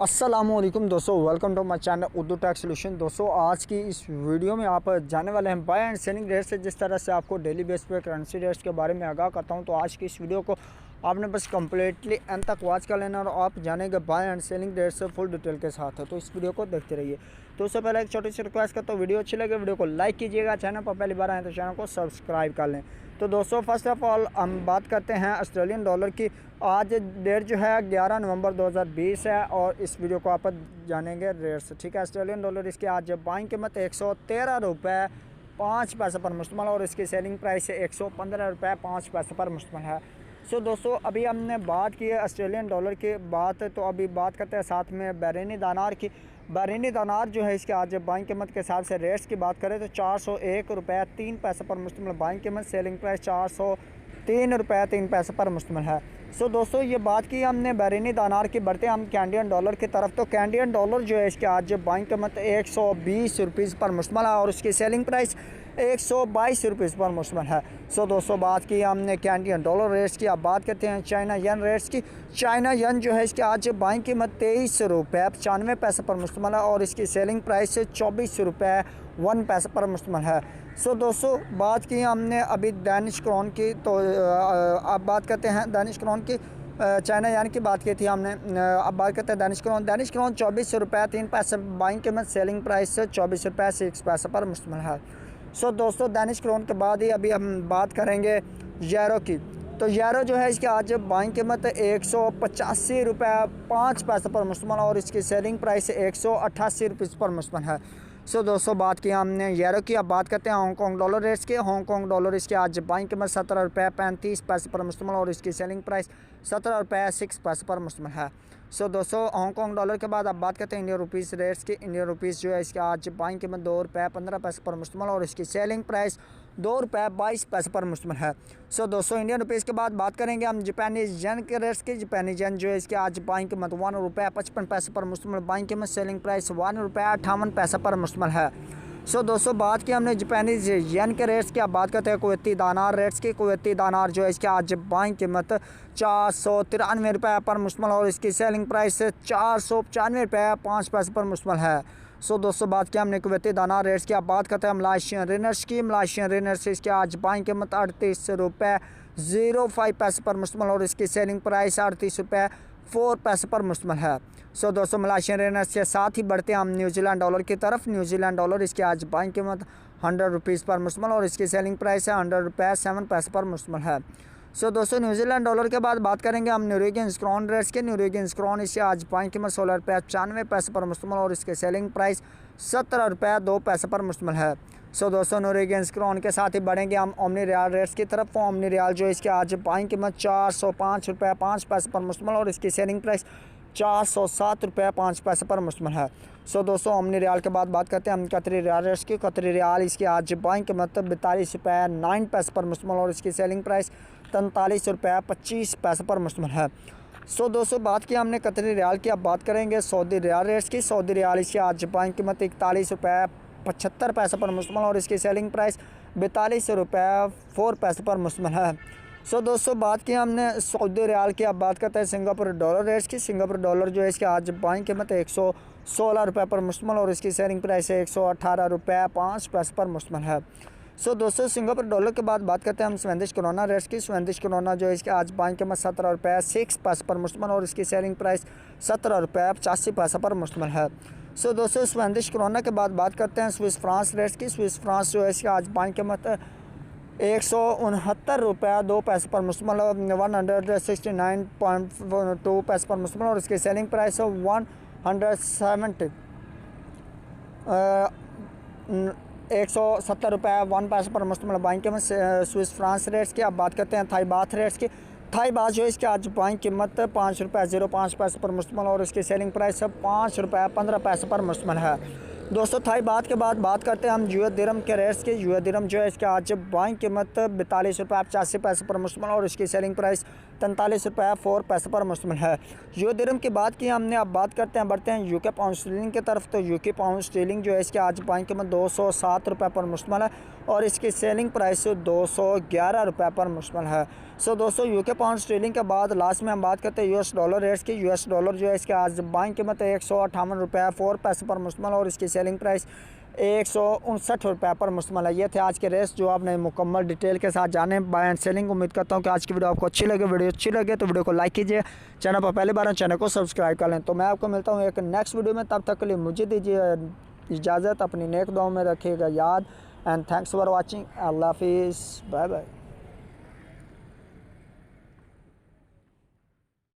अस्सलामुअलैकुम दोस्तों, welcome to my channel Urdu tax solution. दोस्तों, आज की इस वीडियो में आप जाने वाले हैं बाय एंड सेलिंग रेट से। जिस तरह से आपको डेली बेस पे करेंसी रेट्स के बारे में आगाह करता हूं, तो आज की इस वीडियो को आपने बस कम्प्लीटली एंड तक वॉच कर लेना और आप जानेंगे बाय एंड सेलिंग रेट से फुल डिटेल के साथ। तो इस वीडियो को देखते रहिए। तो उससे पहले एक छोटी सी रिक्वेस्ट करता हूँ, वीडियो अच्छी लगे वीडियो को लाइक कीजिएगा, चैनल पर पहली बार आए तो चैनल को सब्सक्राइब कर लें। तो दोस्तों, फर्स्ट ऑफ ऑल हम बात करते हैं ऑस्ट्रेलियन डॉलर की। आज डेट जो है 11 नवंबर 2020 है और इस वीडियो को आप जानेंगे रेट्स, ठीक है। ऑस्ट्रेलियन डॉलर इसकी आज बाइंग कीमत 113 रुपये 5 पैसे पर मुश्तमिल और इसकी सेलिंग प्राइस 115 रुपये 5 पैसे पर मुश्तमिल है। सो दोस्तों, अभी हमने बात की है ऑस्ट्रेलियन डॉलर की बात, तो अभी बात करते हैं साथ में बहरीनी दिनार की। बहरीनी दिनार जो है इसके आज बाइंग कीमत के हिसाब से रेट्स की बात करें तो 401 रुपये 3 पैसे पर मुश्तमिल बाइंग कीमत, सेलिंग प्राइस 403 रुपये 3 पैसे पर मुश्तमिल है। सो दोस्तों, ये बात की हमने बहरीनी दिनार की, बढ़ते हम कैनेडियन डॉलर की तरफ। तो कैनेडियन डॉलर जो है इसके आज बाइंग कीमत 120 रुपीज़ पर मुश्तमिल है और उसकी सेलिंग प्राइस 122 रुपीज़ पर मुश्तमिल है। सो दोस्तों, बात की हमने कैनेडियन डॉलर रेट्स की। अब बात करते हैं चाइना यन रेट्स की। चाइना यन जो है इसके आज बाइंग कीमत 23 रुपये 95 पैसे पर मुश्तमिल है और इसकी सेलिंग प्राइस 24 रुपये 1 पैसे पर मुश्तमिल है। सो दोस्तों, बात की हमने अभी दानिश क्रोन की, तो अब बात करते हैं दानिश क्रोन की। चाइना यान की बात की थी हमने, अब बात करते हैं दानिश क्रोन। दानिश क्रोन 24 रुपये 3 पैसे बाइंग कीमत, सेलिंग प्राइस 24 रुपये 6 पैसे पर मुश्तमिल है। सो दोस्तों, दानिश क्रोन के बाद ही अभी हम बात करेंगे यूरो की। तो यूरो जो है इसकी आज बाइंग कीमत 185 रुपये 5 पैसे पर मुश्तमिल और इसकी सेलिंग प्राइस 188 रुपीज़ पर मुश्तमिल है। सो दोस्तों, बात की हमने यूरो की। अब बात करते हैं हांगकॉन्ग डॉलर रेट्स के। हांगकॉन्ग डॉलर इसके आज बाइंग कीमत 17 रुपये 35 पैसे पर मुश्तमिल और इसकी सेलिंग प्राइस 17 रुपये 6 पैसे पर मुश्तमिल है। सो दोस्तों, हांगकॉन्ग डॉलर के बाद अब बात करते हैं इंडियन रुपीज़ रेट्स की। इंडियन रुपीज़ जो है इसके आज बाइंग कीमत 2 रुपये 15 पैसे पर मुश्तमिल और इसकी सेलिंग प्राइस 2 रुपये 22 पैसे पर मुश्तमिल है। सो दोस्तों, इंडियन रुपीज़ के बाद बात करेंगे हम जापानीज़ येन के रेट्स की। जापानीज़ येन जो है इसके आज बाइंग कीमत 1 रुपये 55 पैसे पर मुश्तमिल, बाइंग कीमत, सेलिंग प्राइस 1 रुपये 58 पैसे पर मुश्तमिल है। सो दोस्तों, बात की हमने जापानीज़ येन के रेट्स की। अब बात करते हैं कुवैती दानार रेट्स की। कुवैती दानार जो है इसके आज बाइंग कीमत 493 रुपये पर मुश्तमिल और इसकी सेलिंग प्राइस 495 रुपये 5 पैसे पर मुश्तमिल है। सो दोस्तों, बात की हमने कुवैती दानार रेट्स की। अब बात करते हैं मलाशियन रिनर्स की। मलाशियन रिनर्स इसके आज बाइंग कीमत 38 रुपये 05 पैसे पर मुश्तमिल और इसकी सेलिंग प्राइस 38 रुपये 4 पैसे पर मुश्तमिल है। सो दोस्तों, मलाशियन रिनर्स के साथ ही बढ़ते हैं हम न्यूजीलैंड डॉलर की तरफ। न्यूजीलैंड डॉलर इसके आज बाइंग कीमत 100 रुपीज़ पर मुश्तमिल और इसकी सेलिंग प्राइस है 100 रुपये 7 पैसे पर मुश्तमिल है। सो दोस्तों, न्यूजीलैंड डॉलर के बाद बात करेंगे हम नॉर्वेजियन क्रोन रेट्स के। नॉर्वेजियन क्रोन इससे आज बाइंग कीमत 16 रुपये 95 पैसे पर मुश्तमिल और इसके सेलिंग प्राइस 17 रुपये 2 पैसे पर मुश्तमिल है। सो दोस्तों, नॉर्वेजियन क्रोन के साथ ही बढ़ेंगे हम ओमनी रियाल रेट्स की तरफ। ओमनी रियाल जो इसके आज बाइंग कीमत 405 रुपये 5 पैसे पर मुश्तमिल और इसकी सेलिंग प्राइस 407 रुपये 5 पैसे पर मुश्तमिल है। सो दोस्तों, ओमनी रियाल के बाद बात करते हैं हम कतरी रियाल रेट्स की। कतरी रियाल इसकी आज बाइंग कीमत 42 रुपये 9 पैसे पर मुश्तमिल और इसकी सेलिंग प्राइस 43 रुपये 25 पैसे पर मुश्तमिल है। सो दोस्तों, बात की हमने कतरी रियाल की। अब बात करेंगे सऊदी रियाल रेट्स की। सऊदी रियाल इसकी आज बाइंग कीमत 41 रुपये 75 पैसे पर मुश्तमिल और इसकी सेलिंग प्राइस 42 रुपये 4 पैसे पर मुश्तमिल है। सो दोस्तों, बात की हमने सऊदी रियाल की। अब बात करते हैं सिंगापुर डॉलर रेट्स की। सिंगापुर डॉलर जो है इसके आज बाइंग कीमत 116 रुपये पर मुश्तमिल और इसकी सेलिंग प्राइस 118 रुपये 5 पैसे पर मुश्तमिल है। सो दोस्तों, सिंगापुर डॉलर के बाद बात करते हैं हम स्वेदिश क्रोना रेट्स की। स्वेदिश क्रोना जो है इसके आज बाइंग कीमत 17 रुपये 6 पैसे पर मुश्तमिल और इसकी सेलिंग प्राइस 17 रुपये 85 पैसे पर मुश्तमिल है। सो दोस्तों, स्वेदिश क्रोना के बाद बात करते हैं स्विस फ्रांस रेट्स की। स्विस फ्रांस जो है इसके आज बाइंग कीमत 169 रुपये 2 पैसे पर मुश्तमिल 169.2 पैसे पर मुश्तमिल और इसकी सेलिंग प्राइस 170 170 रुपये 1 पैसे पर मुश्तमिल बाइंग कीमत स्विस फ्रांस रेट्स की। अब बात करते हैं थाई बाथ रेट्स की। थाई बाथ जो है इसकी आज बाइंग कीमत 5 रुपये 05 पैसे पर मुश्तमिल और इसकी सेलिंग प्राइस 5 रुपये 15 पैसे पर मुश्तमिल है। दोस्तों थाई बात के बाद बात करते हैं हम यूएस दिरहम के रेट्स के। यूएस दिरहम जो है इसके आज बाइंग कीमत 42 रुपये 85 पैसे पर मुश्तमिल और इसकी सेलिंग प्राइस 43 रुपये 4 पैसे पर मुश्तमिल है। यूएस दिरहम की बात की हमने, अब बात करते हैं बढ़ते हैं यूके पाउंड स्टर्लिंग की तरफ। तो यूके पाउंड स्टर्लिंग जो है इसके आज बाइंग कीमत 207 रुपये पर मुश्तमिल है और इसकी सेलिंग प्राइस 211 रुपये पर मुश्तमिल है। सो दोस्तों यूके पाउंड स्टर्लिंग के बाद लास्ट में हम बात करते हैं यूएस डॉलर रेट्स की। यूएस डॉलर जो है इसके आज बाइंग कीमत 158 रुपये 4 पैसे पर मुश्तमिल और इसकी सेलिंग प्राइस 159 रुपये पर मुश्तमिल है। ये थे आज के रेट्स जो आपने मुकम्मल डिटेल के साथ जाने बाय एंड सेलिंग। उम्मीद करता हूँ कि आज की वीडियो आपको अच्छी लगे। वीडियो अच्छी लगे तो वीडियो को लाइक कीजिए, चैनल पर पहली बार चैनल को सब्सक्राइब कर लें। तो मैं आपको मिलता हूँ एक नेक्स्ट वीडियो में, तब तक के लिए मुझे दीजिए इजाज़त। अपनी नेक दुआओं में रखिएगा याद। And thanks for watching. Allah हाफिज़, बाय बाय।